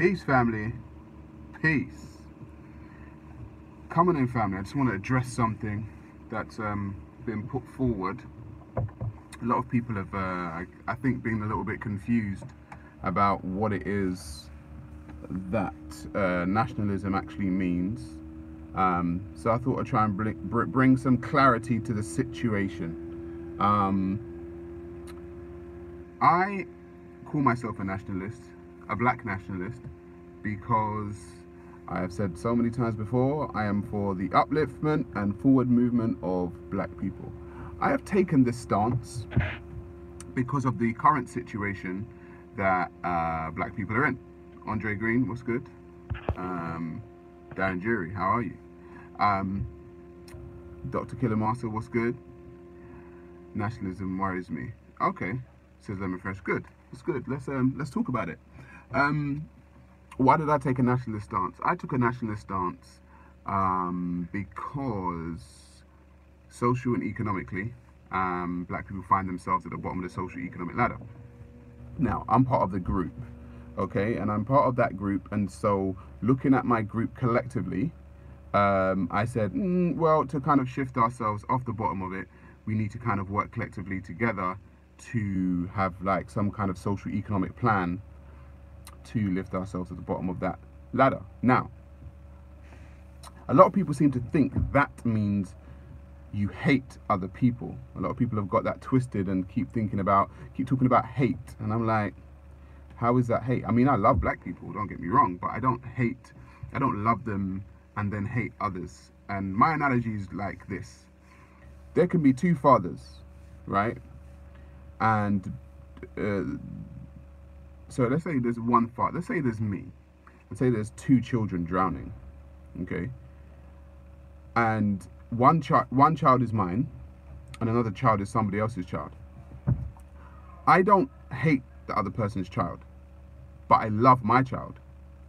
Peace, family. Peace. Coming in, family. I just want to address something that's been put forward. A lot of people have, I think, been a little bit confused about what it is that nationalism actually means. So I thought I'd try and bring some clarity to the situation. I call myself a nationalist, a black nationalist, because I have said so many times before, I am for the upliftment and forward movement of black people. I have taken this stance because of the current situation that black people are in. Andre Green, what's good? Darren Jury, how are you? Dr. Killermaster, what's good? Nationalism worries me. Okay, says Lemon Fresh. Good, it's good. Let's talk about it. Why did I take a nationalist stance? I took a nationalist stance because social and economically, black people find themselves at the bottom of the social economic ladder. Now, I'm part of the group, okay, and I'm part of that group, and so looking at my group collectively, I said, well, to kind of shift ourselves off the bottom of it, we need to kind of work collectively together to have like some kind of social economic plan to lift ourselves at the bottom of that ladder. Now, a lot of people seem to think that means you hate other people. A lot of people have got that twisted and keep talking about hate. And I'm like, how is that hate? I mean, I love black people, don't get me wrong, but I don't love them and then hate others. And my analogy is like this. There can be two fathers, right? And so let's say there's one father. Let's say there's me. Let's say there's two children drowning, okay? And one child is mine, and another child is somebody else's child. I don't hate the other person's child, but I love my child,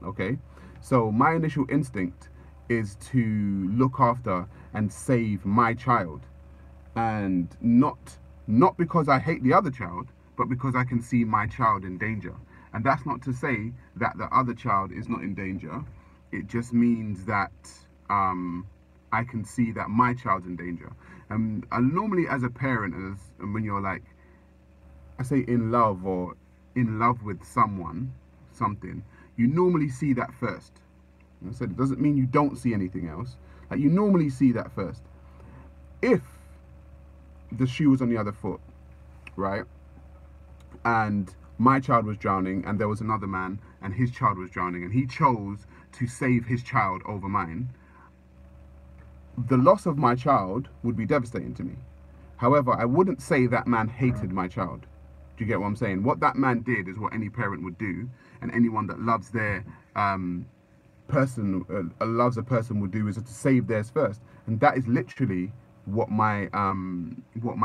okay? So my initial instinct is to look after and save my child, and not because I hate the other child, but because I can see my child in danger. And that's not to say that the other child is not in danger. It just means that I can see that my child's in danger. And normally as a parent, and when you're like, I say in love or in love with something, you normally see that first. I said it doesn't mean you don't see anything else. Like, you normally see that first. If the shoe was on the other foot, right? And my child was drowning and there was another man and his child was drowning and he chose to save his child over mine, the loss of my child would be devastating to me. However, I wouldn't say that man hated my child. Do you get what I'm saying? What that man did is what any parent would do, and anyone that loves their loves a person would do, is to save theirs first. And that is literally what my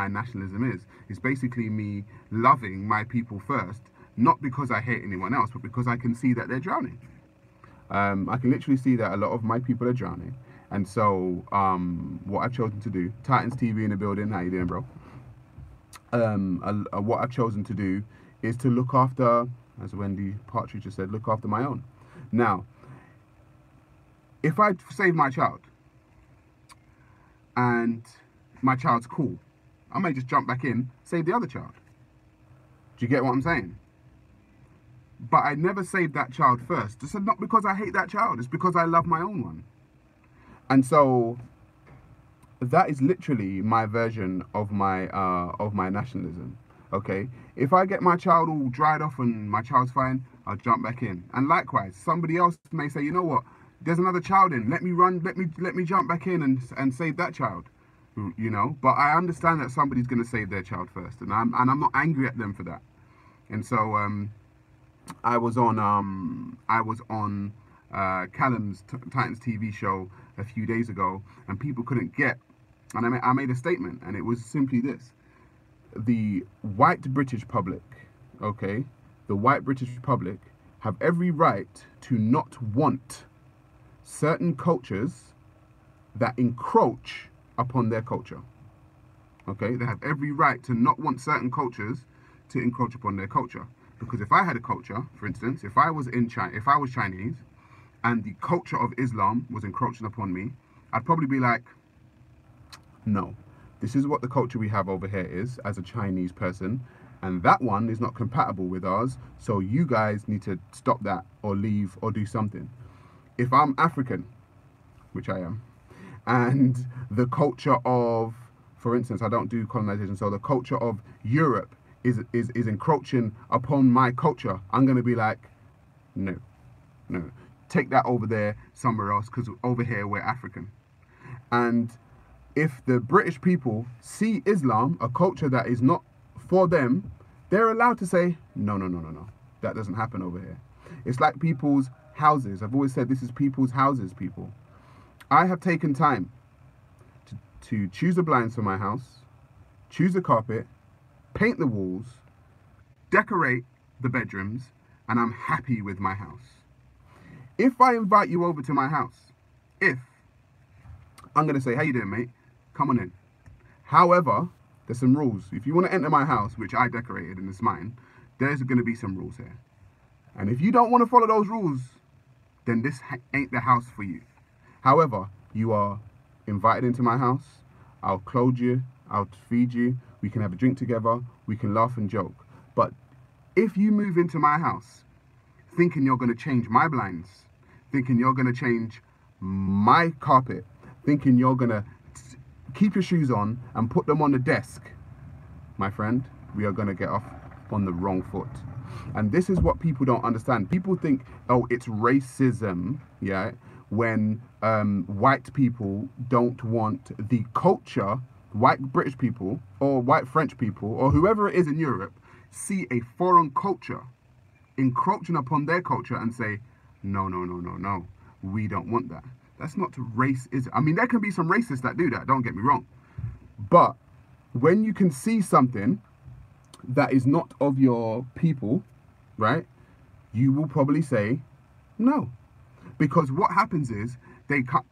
nationalism is. It's basically me loving my people first, not because I hate anyone else, but because I can see that they're drowning. I can literally see that a lot of my people are drowning. And so what I've chosen to do, Titans TV in the building, how you doing, bro? What I've chosen to do is to look after, as Wendy Partridge just said, look after my own. Now, if I save my child and my child's cool, I may just jump back in, save the other child. Do you get what I'm saying? But I never saved that child first. It's not because I hate that child, it's because I love my own one. And so that is literally my version of my nationalism. Okay, if I get my child all dried off and my child's fine, I'll jump back in. And likewise, somebody else may say, you know what? There's another child in. Let me jump back in and save that child. You know, but I understand that somebody's going to save their child first, and I'm not angry at them for that. And so I was on Callum's Titans TV show a few days ago, and people couldn't get, and I made a statement, and it was simply this: the white British public, okay, the white British public have every right to not want certain cultures that encroach upon their culture. Okay, they have every right to not want certain cultures to encroach upon their culture. Because if I had a culture, for instance, if I was in China, if I was Chinese, and the culture of Islam was encroaching upon me, I'd probably be like, no, this is what the culture we have over here is as a Chinese person, and that one is not compatible with ours, so you guys need to stop that or leave or do something. If I'm African, which I am, and the culture of, for instance, I don't do colonization, so the culture of Europe is encroaching upon my culture, I'm going to be like, no, no, take that over there somewhere else, because over here we're African. And if the British people see Islam, a culture that is not for them, they're allowed to say, no, no, no, no, no, that doesn't happen over here. It's like people's houses. I've always said this is people's houses, people. I have taken time to choose the blinds for my house, choose the carpet, paint the walls, decorate the bedrooms, and I'm happy with my house. If I invite you over to my house, I'm going to say, how you doing, mate? Come on in. However, there's some rules. If you want to enter my house, which I decorated and it's mine, there's going to be some rules here. And if you don't want to follow those rules, then this ain't the house for you. However, you are invited into my house. I'll clothe you. I'll feed you. We can have a drink together. We can laugh and joke. But if you move into my house thinking you're going to change my blinds, thinking you're going to change my carpet, thinking you're going to keep your shoes on and put them on the desk, my friend, we are going to get off on the wrong foot. And this is what people don't understand. People think, oh, it's racism, yeah, when white people don't want the culture, white British people or white French people or whoever it is in Europe see a foreign culture encroaching upon their culture and say, no, no, no, no, no, we don't want that. That's not racism. I mean, there can be some racists that do that, don't get me wrong. But when you can see something that is not of your people, right, you will probably say no. Because what happens is,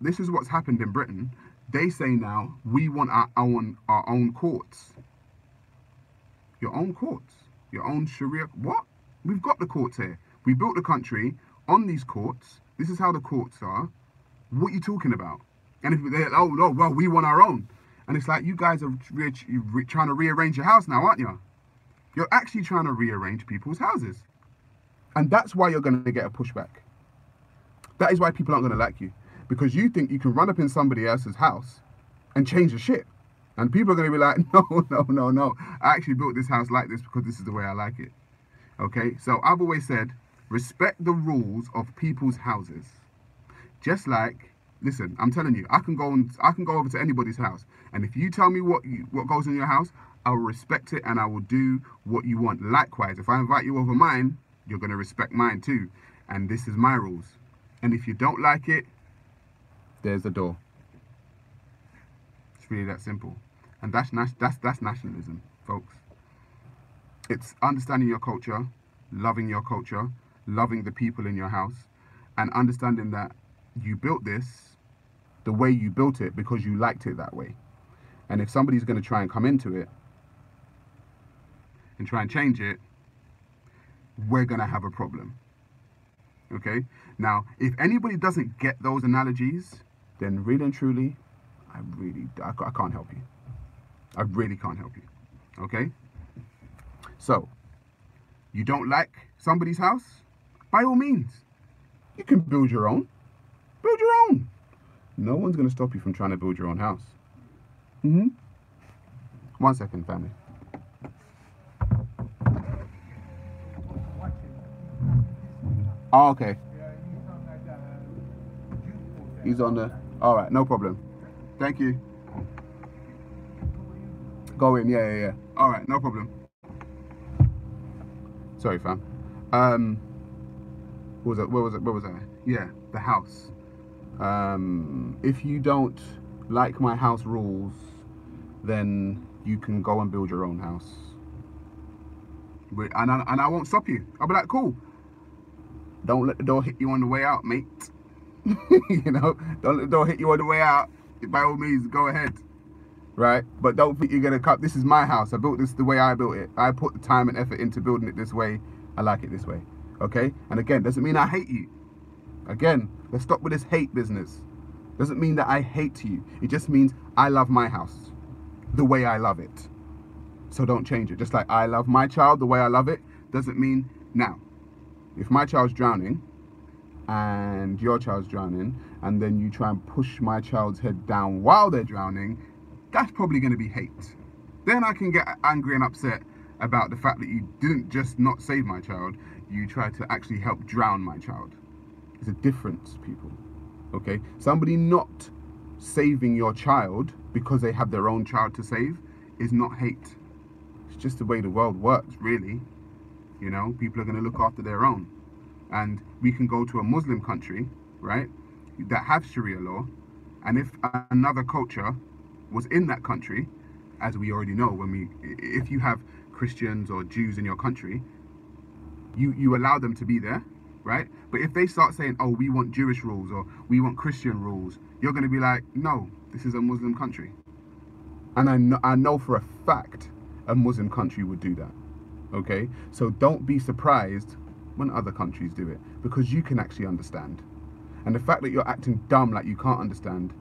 this is what's happened in Britain. They say now, we want our own courts. Your own courts. Your own Sharia. What? We've got the courts here. We built the country on these courts. This is how the courts are. What are you talking about? And if they're, oh, no, well, we want our own. And it's like, you guys are trying to rearrange your house now, aren't you? You're actually trying to rearrange people's houses. And that's why you're going to get a pushback. That is why people aren't going to like you. Because you think you can run up in somebody else's house and change the shit. And people are going to be like, no, no, no, no. I actually built this house like this because this is the way I like it. Okay? So I've always said, respect the rules of people's houses. Just like, listen, I'm telling you, I can go over to anybody's house. And if you tell me what goes in your house, I will respect it and I will do what you want. Likewise, if I invite you over mine, you're going to respect mine too. And this is my rules. And if you don't like it, there's the door. It's really that simple. And that's nationalism, folks. It's understanding your culture, loving the people in your house, and understanding that you built this the way you built it because you liked it that way. And if somebody's going to try and come into it and try and change it, we're going to have a problem. Okay? Now, if anybody doesn't get those analogies, then really and truly, I can't help you. I really can't help you. Okay? So, you don't like somebody's house? By all means, you can build your own. Build your own. No one's going to stop you from trying to build your own house. 1 second, family. Oh, okay. He's on the... All right, no problem. Thank you. Go in, yeah. All right, no problem. Sorry, fam. Where was I? Yeah, the house. If you don't like my house rules, then you can go and build your own house. And I won't stop you. I'll be like, cool. Don't let the door hit you on the way out, mate. You know, don't let the door hit you on the way out. By all means, go ahead. Right? But don't think you're going to cut. This is my house. I built this the way I built it. I put the time and effort into building it this way. I like it this way. Okay? And again, doesn't mean I hate you. Again, let's stop with this hate business. Doesn't mean that I hate you. It just means I love my house the way I love it. So don't change it. Just like I love my child the way I love it, doesn't mean now. If my child's drowning and your child's drowning, and then you try and push my child's head down while they're drowning, that's probably going to be hate. Then I can get angry and upset about the fact that you didn't just not save my child, you tried to actually help drown my child. There's a difference, people. Okay? Somebody not saving your child because they have their own child to save is not hate. It's just the way the world works, really. You know, people are going to look after their own. And we can go to a Muslim country, right, that have Sharia law, and if another culture was in that country, as we already know, if you have Christians or Jews in your country, you allow them to be there, right? But if they start saying, oh, we want Jewish rules or we want Christian rules, you're going to be like, no, this is a Muslim country. And I know for a fact a Muslim country would do that. Okay, so don't be surprised when other countries do it, because you can actually understand. And the fact that you're acting dumb like you can't understand,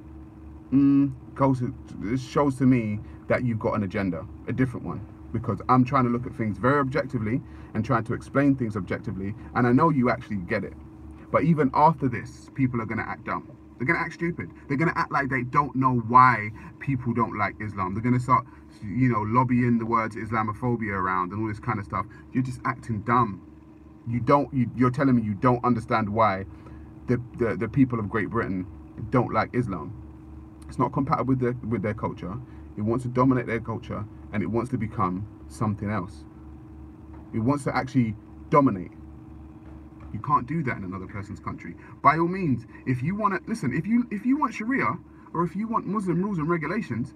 it shows to me that you've got an agenda, a different one. Because I'm trying to look at things very objectively and trying to explain things objectively, and I know you actually get it. But even after this, people are going to act dumb. They're going to act stupid. They're going to act like they don't know why people don't like Islam. They're going to start, you know, lobbying the words Islamophobia around and all this kind of stuff. You're just acting dumb. You're telling me you don't understand why the people of Great Britain don't like Islam. It's not compatible with their culture. It wants to dominate their culture, and it wants to become something else. It wants to actually dominate. You can't do that in another person's country. By all means, if you want to listen, if you want Sharia, or if you want Muslim rules and regulations,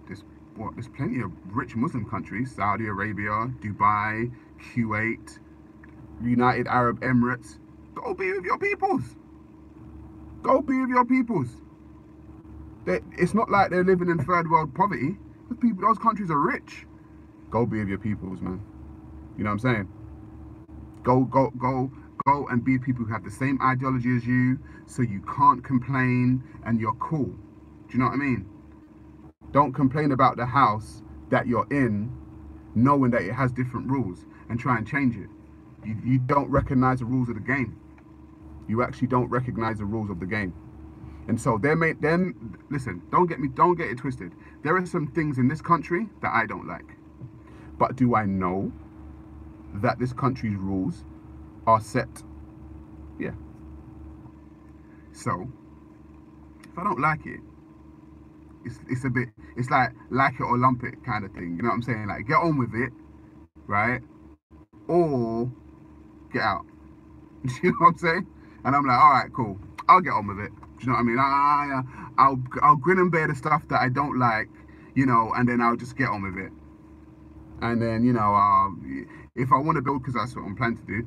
there's plenty of rich Muslim countries: Saudi Arabia, Dubai, Kuwait, United Arab Emirates. Go be with your peoples. Go be with your peoples. It's not like they're living in third world poverty. Those countries are rich. Go be with your peoples, man. You know what I'm saying? Go and be with people who have the same ideology as you, so you can't complain and you're cool. Do you know what I mean? Don't complain about the house that you're in, knowing that it has different rules, and try and change it. You don't recognize the rules of the game. You actually don't recognize the rules of the game. And so listen, don't get it twisted. There are some things in this country that I don't like. But do I know that this country's rules are set? Yeah. So if I don't like it, it's like it or lump it kind of thing. You know what I'm saying? Like, get on with it, right? Or get out. You know what I'm saying? And I'm like, all right, cool. I'll get on with it. Do you know what I mean? I'll grin and bear the stuff that I don't like, you know, and then I'll just get on with it. And then, you know, if I want to build, because that's what I'm planning to do,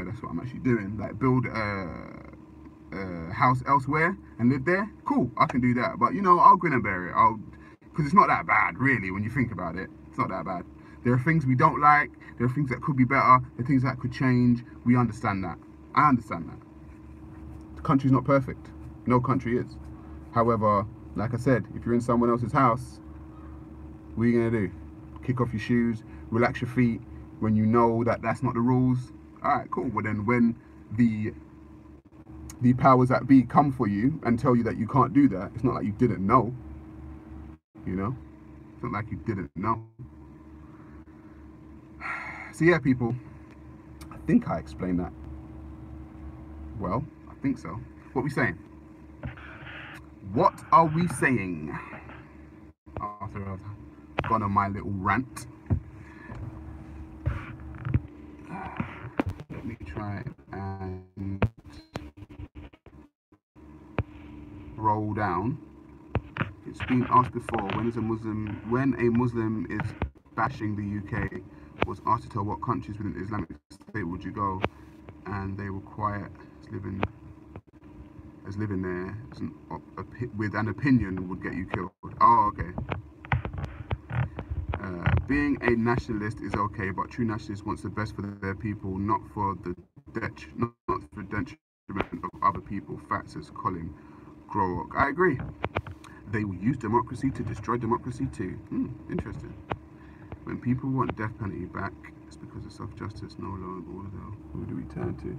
that's what I'm actually doing, like build a house elsewhere and live there, cool, I can do that. But, you know, I'll grin and bear it. Because it's not that bad, really, when you think about it. It's not that bad. There are things we don't like. There are things that could be better. There are things that could change. We understand that. I understand that. The country's not perfect. No country is. However, like I said, if you're in someone else's house, what are you going to do? Kick off your shoes, relax your feet when you know that that's not the rules? All right, cool. Well, then when the powers that be come for you and tell you that you can't do that, it's not like you didn't know. You know? It's not like you didn't know. So yeah, people, I think I explained that well. I think so. What are we saying? What are we saying? After I've gone on my little rant, let me try and roll down. It's been asked before, when a Muslim is bashing the UK, was asked to tell what countries within the Islamic State would you go, and they were quiet, as living there with an opinion would get you killed. Oh, okay. Being a nationalist is okay, but true nationalists wants the best for their people, not for the not for detriment of other people. Facts, says Colin Growrock. I agree. They will use democracy to destroy democracy too. Interesting. When people want death penalty back, it's because of soft justice no longer. Who do we turn to?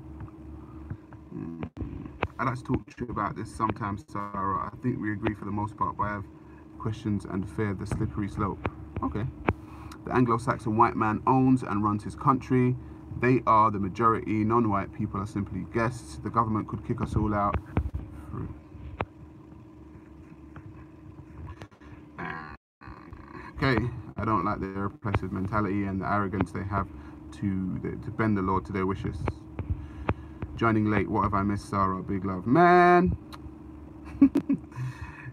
I'd like to talk to you about this sometimes, Sarah. I think we agree for the most part, but I have questions and fear the slippery slope. Okay. The Anglo-Saxon white man owns and runs his country. They are the majority. Non-white people are simply guests. The government could kick us all out. Okay, I don't like their oppressive mentality and the arrogance they have to bend the law to their wishes. Joining late, what have I missed, Sarah? Big love. Man!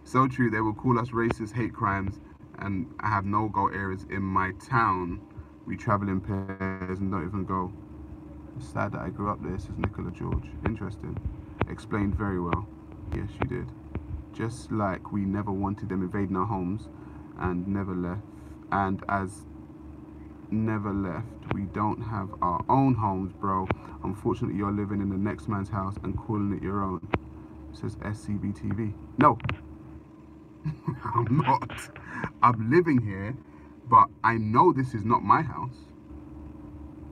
So true, they will call us racist, hate crimes, and I have no-go areas in my town. We travel in pairs and don't even go. It's sad that I grew up there, says Nicola George. Interesting. Explained very well. Yes, you did. Just like we never wanted them invading our homes and never left. And as never left, we don't have our own homes, bro. Unfortunately, you're living in the next man's house and calling it your own. Says SCBTV. No, I'm not. I'm living here, but I know this is not my house.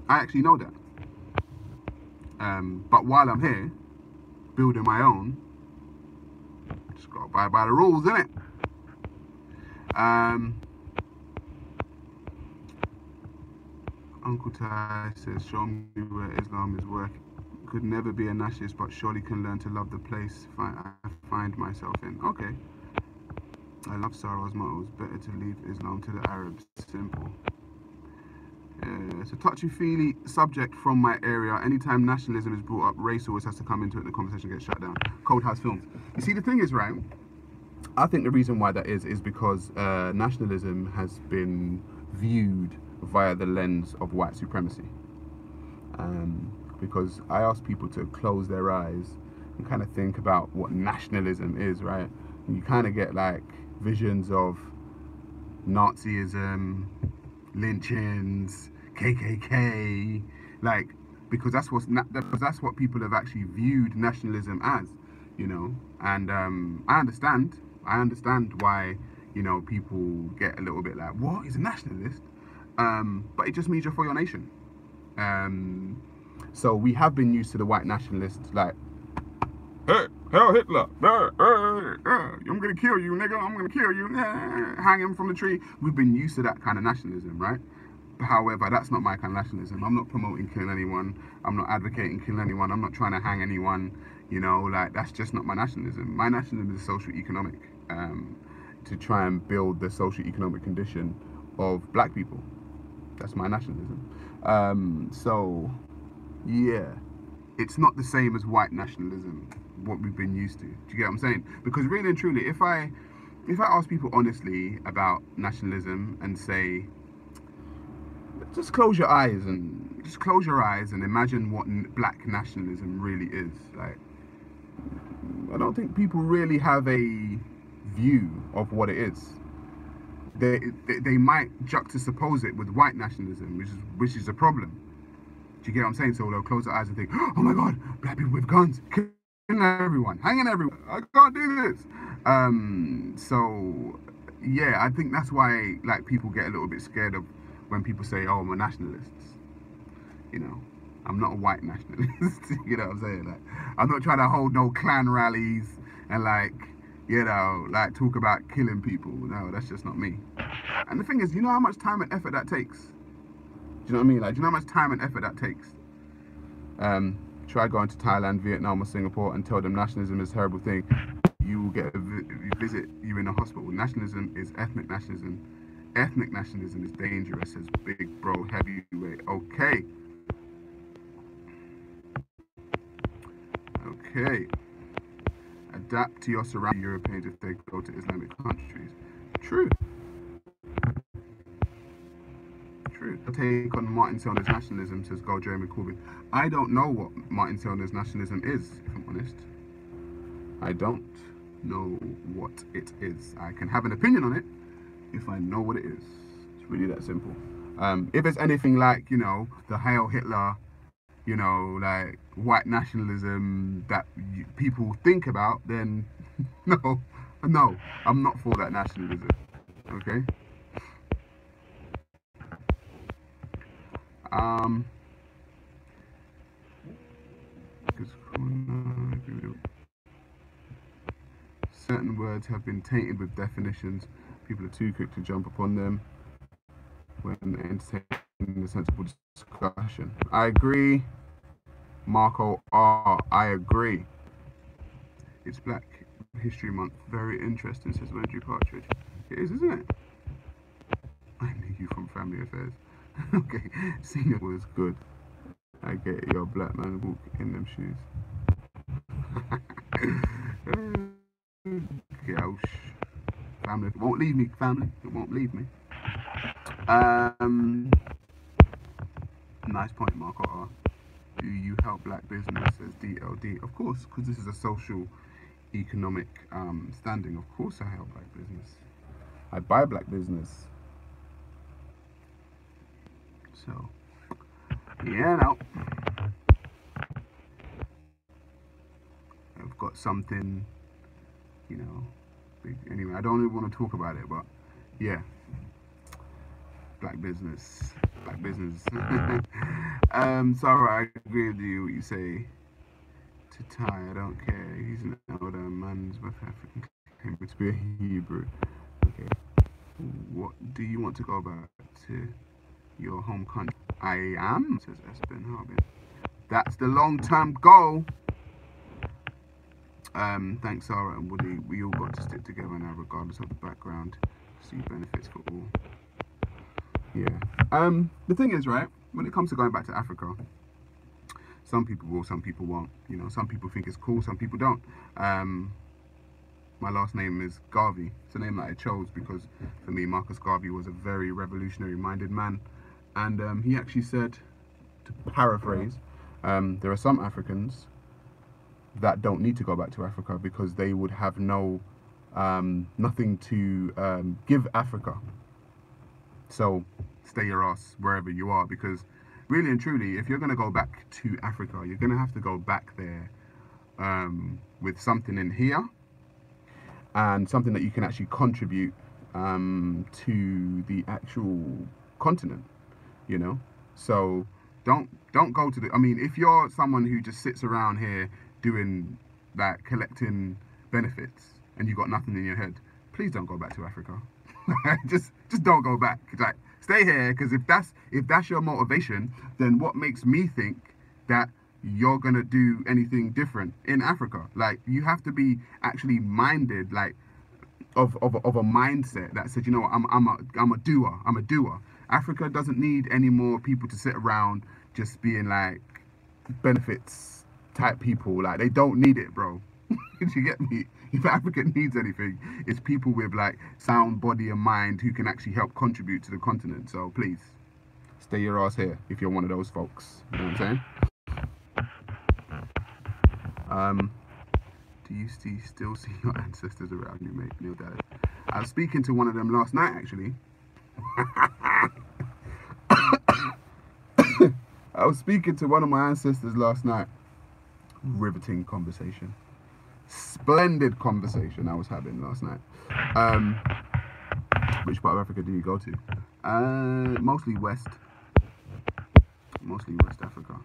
I actually know that. But while I'm here, building my own, just gotta abide by the rules, innit? Uncle Ty says, show me where Islam is working. Could never be a nationalist, but surely can learn to love the place I find myself in. Okay. I love Sarah's mottos. Better to leave Islam to the Arabs. Simple. It's a touchy-feely subject from my area. Anytime nationalism is brought up, race always has to come into it and the conversation gets shut down. Cold House Films. You see, the thing is, right, I think the reason why that is because nationalism has been viewed via the lens of white supremacy. Because I ask people to close their eyes and kind of think about what nationalism is, right? And you kind of get like visions of Nazism, lynchings, KKK, like, because that's what people have actually viewed nationalism as, you know. And I understand why, you know, people get a little bit like, what is a nationalist? But it just means you're for your nation. So we have been used to the white nationalists, like, hey, hell Hitler, I'm gonna kill you, nigga, I'm gonna kill you, hang him from the tree. We've been used to that kind of nationalism, right? However, that's not my kind of nationalism. I'm not promoting killing anyone. I'm not advocating killing anyone. I'm not trying to hang anyone, you know, like, that's just not my nationalism. My nationalism is social economic, to try and build the social economic condition of black people. That's my nationalism. So yeah, it's not the same as white nationalism, what we've been used to. Do you get what I'm saying? Because really and truly, if I ask people honestly about nationalism and say, just close your eyes and imagine what black nationalism really is, like, I don't think people really have a view of what it is. They might juxtapose it with white nationalism, which is a problem. Do you get what I'm saying? So they'll close their eyes and think, oh my God, black people with guns, killing everyone, hanging everyone. I can't do this. So yeah, I think that's why, like, people get a little bit scared of when people say, oh, I'm a nationalist. You know, I'm not a white nationalist. You know what I'm saying? Like, I'm not trying to hold no Klan rallies and, like, you know, like, talk about killing people. No, that's just not me. And the thing is, you know how much time and effort that takes? Do you know what I mean? Like, do you know how much time and effort that takes? Try going to Thailand, Vietnam, or Singapore and tell them nationalism is a terrible thing. You will get a visit you in a hospital. Nationalism is ethnic nationalism. Ethnic nationalism is dangerous, says Big Bro Heavyweight. Okay. Okay. Adapt to your surrounding Europeans if they go to Islamic countries. True. True. Take on Martin Sellner's nationalism, says Go Jeremy Corbyn. I don't know what Martin Sellner's nationalism is, if I'm honest. I don't know what it is. I can have an opinion on it if I know what it is. It's Really that simple. If it's anything like, you know, the Hail Hitler, you know, like white nationalism that people think about, then no, no, I'm not for that nationalism. Okay. Um, because certain words have been tainted with definitions. People are too quick to jump upon them when entertaining a sensible discussion. I agree, Marco R. I agree. It's Black History Month. Very interesting, says Andrew Partridge. It is, isn't it? I knew you from Family Affairs. Okay, senior was good. I get it, you're a black man walk in them shoes. Gosh. Family, it won't leave me, family. It won't leave me. Um, nice point, Marco R. Do you help black business as DLD? Of course, because this is a social economic standing. Of course I help black business. I buy black business. So, yeah, now I've got something, you know, big. Anyway, I don't even want to talk about it, but yeah, black business. Black business. Sarah, I agree with you what you say. To Ty, I don't care. He's an older man, West African claim to be a Hebrew. Okay. What do you want to go back to your home country? I am, says Espen Harbin. That's the long-term goal. Thanks, Sarah and Woody. We all got to stick together now, regardless of the background. See benefits for all. Yeah. The thing is, right, when it comes to going back to Africa, some people will, some people won't. You know, some people think it's cool, some people don't. My last name is Garvey. It's a name that I chose because, for me, Marcus Garvey was a very revolutionary-minded man. And he actually said, to paraphrase, there are some Africans that don't need to go back to Africa because they would have nothing to give Africa. So stay your ass wherever you are, because really and truly, if you're going to go back to Africa, you're going to have to go back there with something in here and something that you can actually contribute to the actual continent, you know. So don't go to the. I mean, if you're someone who just sits around here doing like collecting benefits and you got nothing in your head, please don't go back to Africa. just don't go back. Like, stay here, because if that's your motivation, then what makes me think that you're gonna do anything different in Africa? Like, you have to be actually minded, like of a mindset that said, you know what, I'm a doer. Africa doesn't need any more people to sit around just being like benefits type people. Like, they don't need it, bro. You get me? If Africa needs anything, it's people with like sound body and mind who can actually help contribute to the continent. So please, stay your ass here if you're one of those folks. You know what I'm saying? Do you still see your ancestors around you, mate? Neil Dallas. I was speaking to one of them last night, actually. I was speaking to one of my ancestors last night. Riveting conversation. Splendid conversation I was having last night. Which part of Africa do you go to? Mostly West Africa.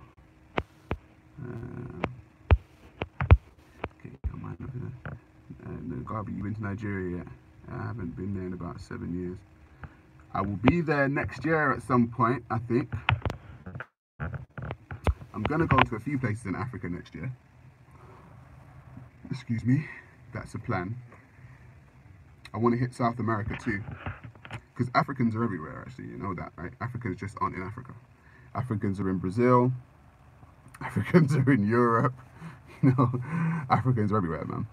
Okay, come on over there. Garby, you been to Nigeria yet? I haven't been there in about 7 years. I will be there next year at some point, I think. I'm gonna go to a few places in Africa next year. Excuse me, that's a plan. I want to hit South America too, because Africans are everywhere, actually, you know that, right? Africans just aren't in Africa. Africans are in Brazil, Africans are in Europe, you know, Africans are everywhere, man.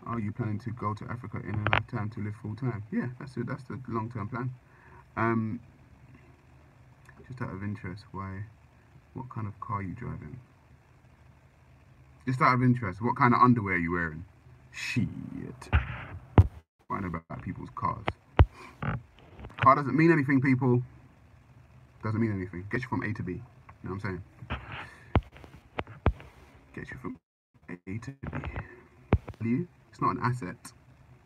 Are you planning to go to Africa in a lifetime to live full time? Yeah, that's the long-term plan. Just out of interest, what kind of car are you driving? Just out of interest, what kind of underwear are you wearing? Shit. Find about people's cars. Car doesn't mean anything, people. Doesn't mean anything. Gets you from A to B. You know what I'm saying? Gets you from A to B. It's not an asset.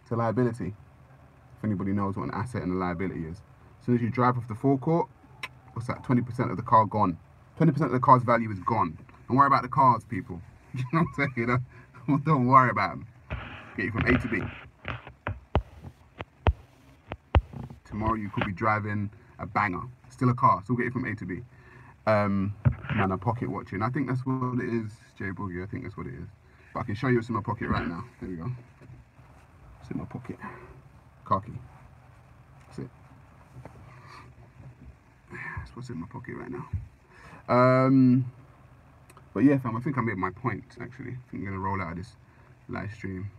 It's a liability. If anybody knows what an asset and a liability is. As soon as you drive off the forecourt, what's that? 20% of the car gone. 20% of the car's value is gone. Don't worry about the cars, people. You know what I'm saying? Don't worry about them. Get you from A to B. Tomorrow you could be driving a banger. Still a car. Still get you from A to B. Man, I'm pocket watching. I think that's what it is, Jay Boogie. I think that's what it is. But I can show you what's in my pocket right now. There we go. It's in my pocket. Car key. That's it. That's what's in my pocket right now. But yeah, fam, I think I made my point, actually. I think I'm going to roll out of this live stream.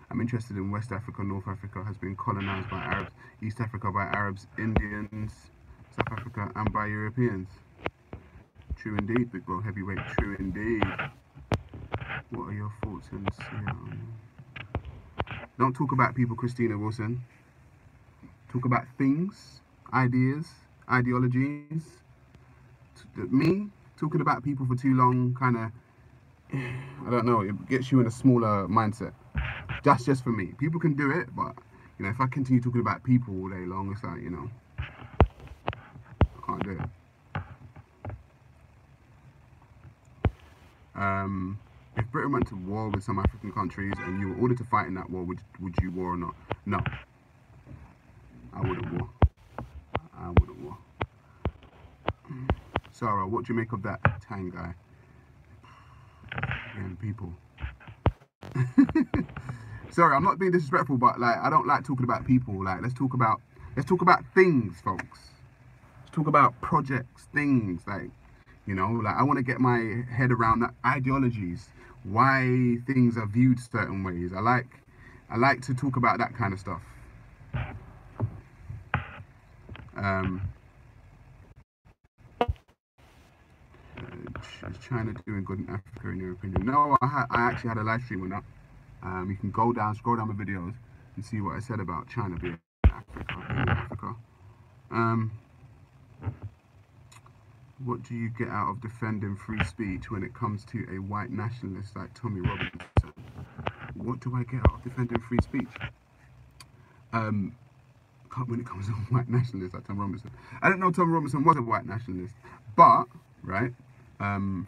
I'm interested in West Africa. North Africa has been colonized by Arabs. East Africa by Arabs, Indians, South Africa, and by Europeans. True indeed, big bro, heavyweight. True indeed. What are your thoughts and don't talk about people, Christina Wilson. Talk about things, ideas, ideologies. Me talking about people for too long, kind of, I don't know, it gets you in a smaller mindset. That's just for me. People can do it, but you know, if I continue talking about people all day long, it's like, you know, I can't do it. If Britain went to war with some African countries and you were ordered to fight in that war, would you war or not? No. I wouldn't war. I wouldn't war. Sarah, what do you make of that Tang guy? And people. Sorry, I'm not being disrespectful, but like I don't like talking about people. Like let's talk about things, folks. Let's talk about projects, things, like, you know, like I want to get my head around that ideologies, why things are viewed certain ways. I like to talk about that kind of stuff. Is China doing good in Africa in your opinion? No, I actually had a live stream on that. You can scroll down my videos and see what I said about China being Africa. What do you get out of defending free speech when it comes to a white nationalist like Tommy Robinson? What do I get out of defending free speech? When it comes to a white nationalist like Tommy Robinson. I didn't know Tommy Robinson was a white nationalist, but, right,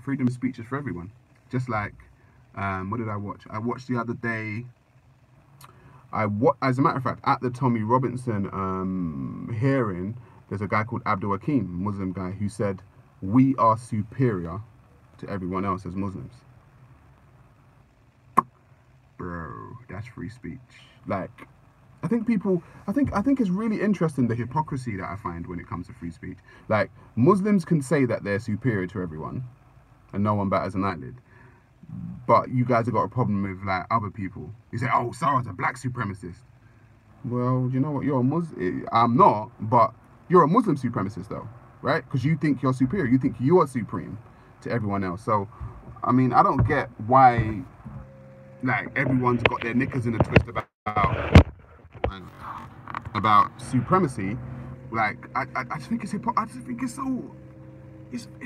freedom of speech is for everyone. Just like, what did I watch? I watched the other day, as a matter of fact, at the Tommy Robinson hearing, there's a guy called Abdul Hakim, a Muslim guy, who said, we are superior to everyone else as Muslims. Bro, that's free speech. Like, I think it's really interesting the hypocrisy that I find when it comes to free speech. Like, Muslims can say that they're superior to everyone and no one batters an eyelid. But you guys have got a problem with like other people. You say, oh, Sarah's a black supremacist. Well, you know what? You're a Muslim. I'm not, but you're a Muslim supremacist though, right? Because you think you're superior. You think you are supreme to everyone else. So, I mean, I don't get why like everyone's got their knickers in a twist about supremacy. Like, I just think it's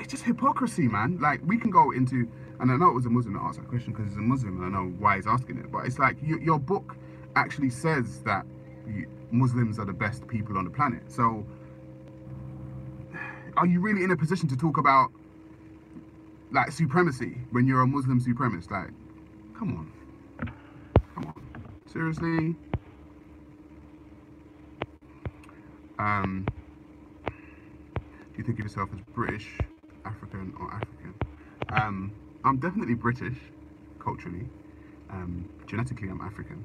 just hypocrisy, man. Like, we can go into, and I know it was a Muslim that asked that question because he's a Muslim and I know why he's asking it, but it's like your book actually says that Muslims are the best people on the planet. So are you really in a position to talk about like supremacy when you're a Muslim supremacist? Like, come on, seriously? Do you think of yourself as British, African, or African? I'm definitely British, culturally. Genetically, I'm African.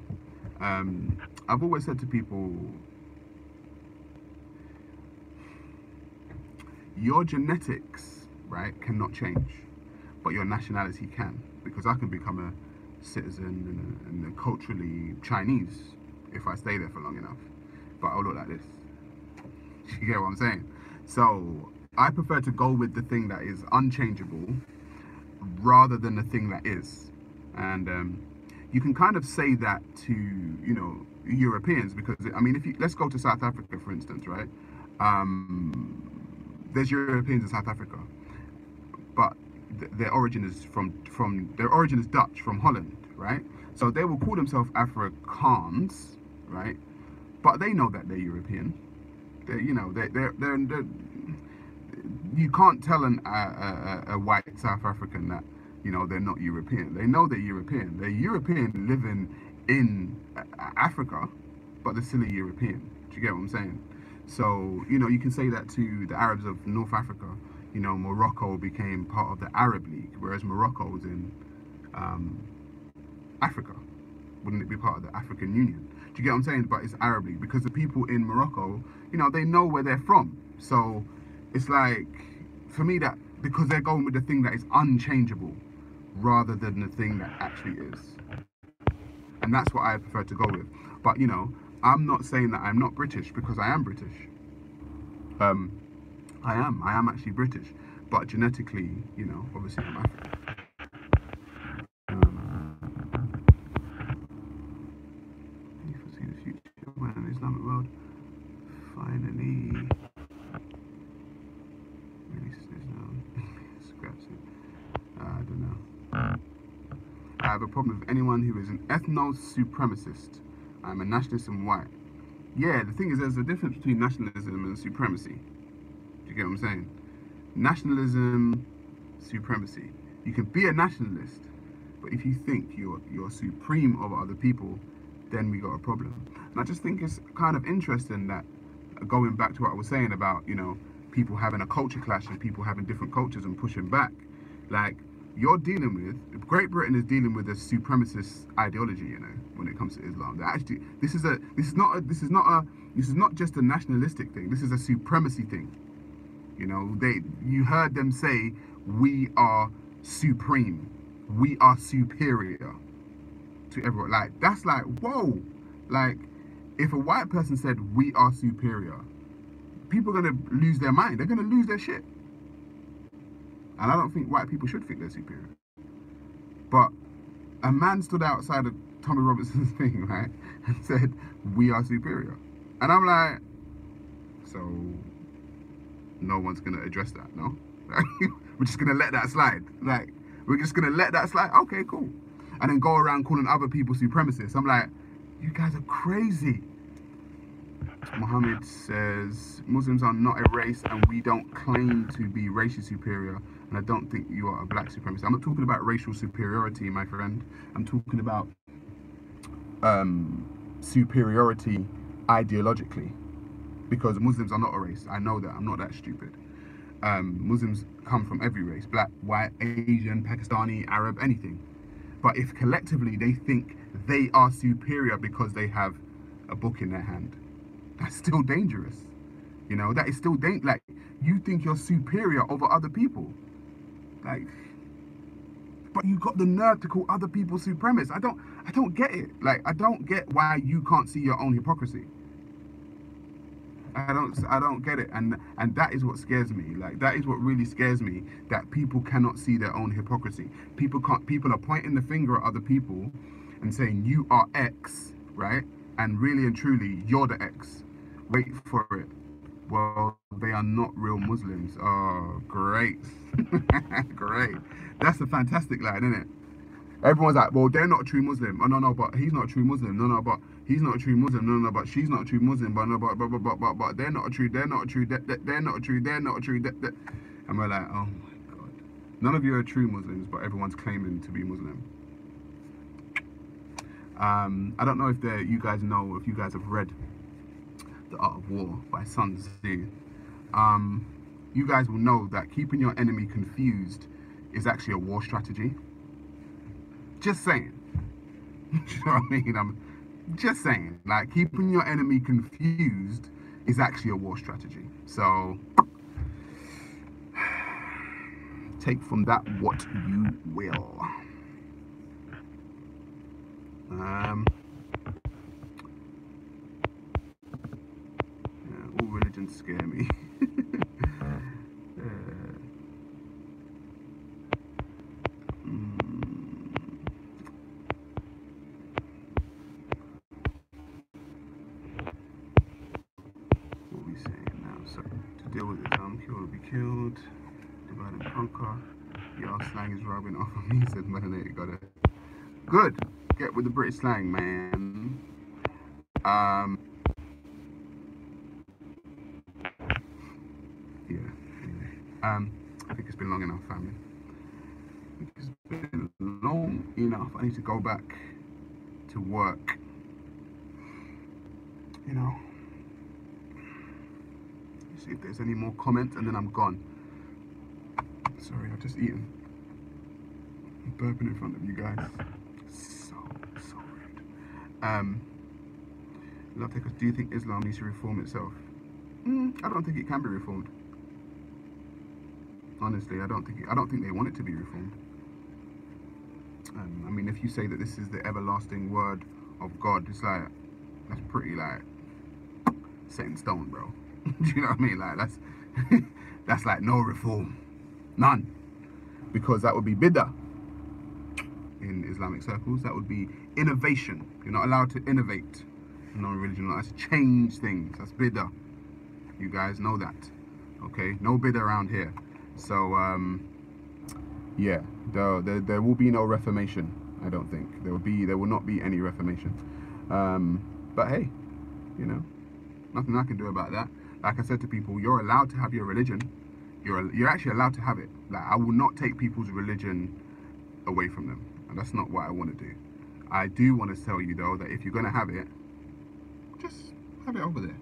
I've always said to people, your genetics, right, cannot change, but your nationality can, because I can become a citizen and culturally Chinese if I stay there for long enough, but I'll look like this. You get what I'm saying? So I prefer to go with the thing that is unchangeable rather than the thing that is. And you can kind of say that to, you know, Europeans, because I mean, if you, let's go to South Africa, for instance, right? There's Europeans in South Africa, but their origin is from their origin is Dutch, from Holland, right? So they will call themselves Afrikaans, right? But they know that they're European. They, you know, they're you can't tell a white South African that, you know, they're not European. They know they're European. They're European living in Africa, but they're still a European. Do you get what I'm saying? So, you know, you can say that to the Arabs of North Africa. You know, Morocco became part of the Arab League, whereas Morocco's in Africa. Wouldn't it be part of the African Union? Do you get what I'm saying? But it's Arab League because the people in Morocco, you know, they know where they're from. So it's like, for me, that because they're going with the thing that is unchangeable rather than the thing that actually is. And that's what I prefer to go with. But, you know, I'm not saying that I'm not British, because I am British. I am actually British. But genetically, you know, obviously I'm African. You foresee the future when the Islamic world finally releases scraps it. I don't know. I have a problem with anyone who is an ethno-supremacist. I'm a nationalist and white. Yeah, the thing is, there's a difference between nationalism and supremacy. Do you get what I'm saying? Nationalism, supremacy. You can be a nationalist, but if you think you're supreme over other people, then we got a problem. And I just think it's kind of interesting that, going back to what I was saying about, you know, people having a culture clash and people having different cultures and pushing back, like, you're dealing with, Great Britain is dealing with a supremacist ideology, you know, when it comes to Islam. That actually, this is not just a nationalistic thing. This is a supremacy thing. You know, you heard them say, we are supreme, we are superior to everyone. Like, that's like, whoa. Like, if a white person said we are superior, people are gonna lose their mind. They're gonna lose their shit. And I don't think white people should think they're superior. But a man stood outside of Tommy Robinson's thing, right, and said, we are superior. And I'm like, so no one's going to address that, no? We're just going to let that slide. Like, we're just going to let that slide? Okay, cool. And then go around calling other people supremacists. I'm like, you guys are crazy. Muhammad says, Muslims are not a race and we don't claim to be racially superior. And I don't think you are a black supremacist. I'm not talking about racial superiority, my friend. I'm talking about superiority ideologically. Because Muslims are not a race. I know that. I'm not that stupid. Muslims come from every race. Black, white, Asian, Pakistani, Arab, anything. But if collectively they think they are superior because they have a book in their hand, that's still dangerous. You know, that is still dangerous. Like, you think you're superior over other people. Like, but you got the nerve to call other people supremacists. I don't get it. Like, I don't get why you can't see your own hypocrisy. I don't get it. And that is what scares me. Like, that is what really scares me, that people cannot see their own hypocrisy. People are pointing the finger at other people and saying, you are X, right? And really and truly, you're the X. Wait for it. Well, they are not real Muslims. Oh, great. Great. That's a fantastic line, isn't it? Everyone's like, well, they're not a true Muslim. Oh, no, but he's not a true Muslim. No, but he's not a true Muslim. No, but she's not a true Muslim. But no, but they're not a true, they're not a true, they're not a true, they're not a true, and we're like, oh my God. None of you are true Muslims, but everyone's claiming to be Muslim. I don't know if you guys know, if you guys have read The Art of War by Sun Tzu. You guys will know that keeping your enemy confused is actually a war strategy. Just saying. You know what I mean? I'm just saying. Like, keeping your enemy confused is actually a war strategy. So, take from that what you will. Yeah, all religions scare me. deal with it. Kill or be killed. Divide and conquer. Your slang is rubbing off of me, said Melanated. Got it. Good. Get with the British slang, man. Yeah. Anyway. I think it's been long enough, family. I think it's been long enough. I need to go back to work. You know. See if there's any more comments, and then I'm gone. Sorry, I've just eaten. I'm burping in front of you guys. So rude. Love takers, do you think Islam needs to reform itself? I don't think it can be reformed. Honestly, I don't think they want it to be reformed. I mean, if you say that this is the everlasting word of God, it's like, that's pretty like set in stone, bro. Do you know what I mean? Like that's like no reform, none, because that would be bid'ah in Islamic circles. That would be innovation. You're not allowed to innovate. No religion, you're not allowed to change things. That's bid'ah. You guys know that, okay? No bid'ah around here. So yeah, there will be no reformation. I don't think there will not be any reformation. But hey, you know, nothing I can do about that. Like I said to people, you're allowed to have your religion. You're actually allowed to have it. Like, I will not take people's religion away from them, and that's not what I want to do. I do want to tell you though that if you're gonna have it, just have it over there.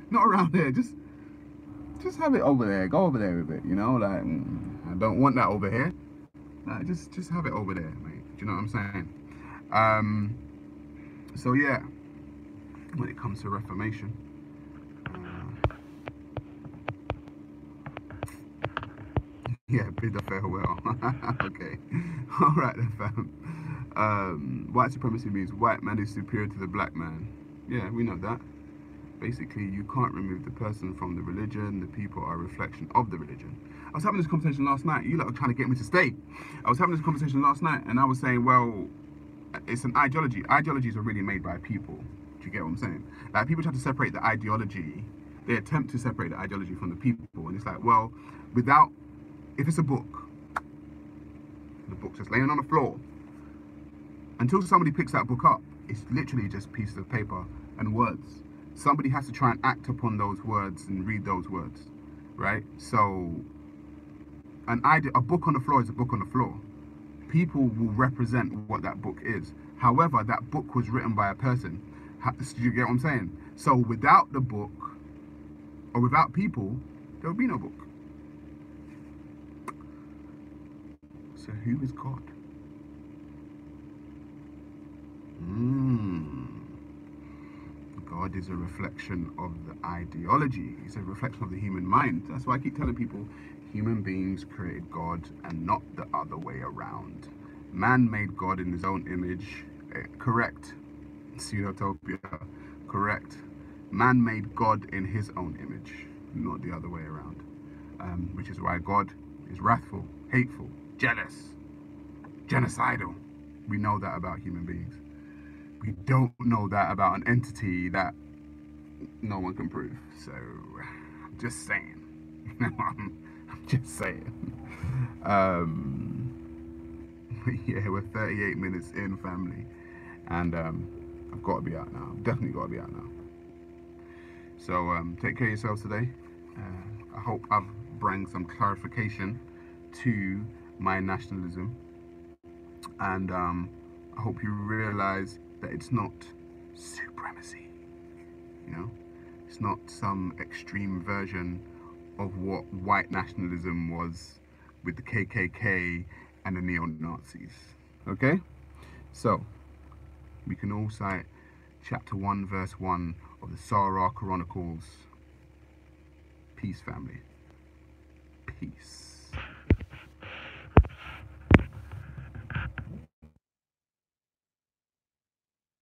Not around here. Just have it over there. Go over there with it. You know, like I don't want that over here. Like, just have it over there, mate. Do you know what I'm saying? So yeah, when it comes to reformation. Yeah, bid a farewell. Okay. Alright then, fam. White supremacy means white man is superior to the black man. Yeah, we know that. Basically, you can't remove the person from the religion. The people are a reflection of the religion. I was having this conversation last night. You lot are trying to get me to stay. I was having this conversation last night, and I was saying, well, it's an ideology. Ideologies are really made by people. Do you get what I'm saying? Like, people try to separate the ideology. They attempt to separate the ideology from the people. And it's like, well, if it's a book, the book's just laying on the floor. Until somebody picks that book up, it's literally just pieces of paper and words. Somebody has to try and act upon those words and read those words, right? So, a book on the floor is a book on the floor. People will represent what that book is. However, that book was written by a person. Do you get what I'm saying? So, without the book, or without people, there will be no book. So, who is God? God is a reflection of the ideology. It's a reflection of the human mind. That's why I keep telling people, human beings created God and not the other way around. Man made God in his own image. Correct. Pseudotopia. Correct. Man made God in his own image, not the other way around. Which is why God is wrathful, hateful, jealous, genocidal. We know that about human beings. We don't know that about an entity that no one can prove. So, I'm just saying. I'm just saying. Yeah, we're 38 minutes in, family. And I've got to be out now. I've definitely got to be out now. So, take care of yourselves today. I hope I've brought some clarification to my nationalism. And I hope you realize that it's not supremacy, you know? It's not some extreme version of what white nationalism was with the KKK and the neo-Nazis, okay? So, we can all cite chapter 1, verse 1 of the Sarah Chronicles. Peace, family. Peace.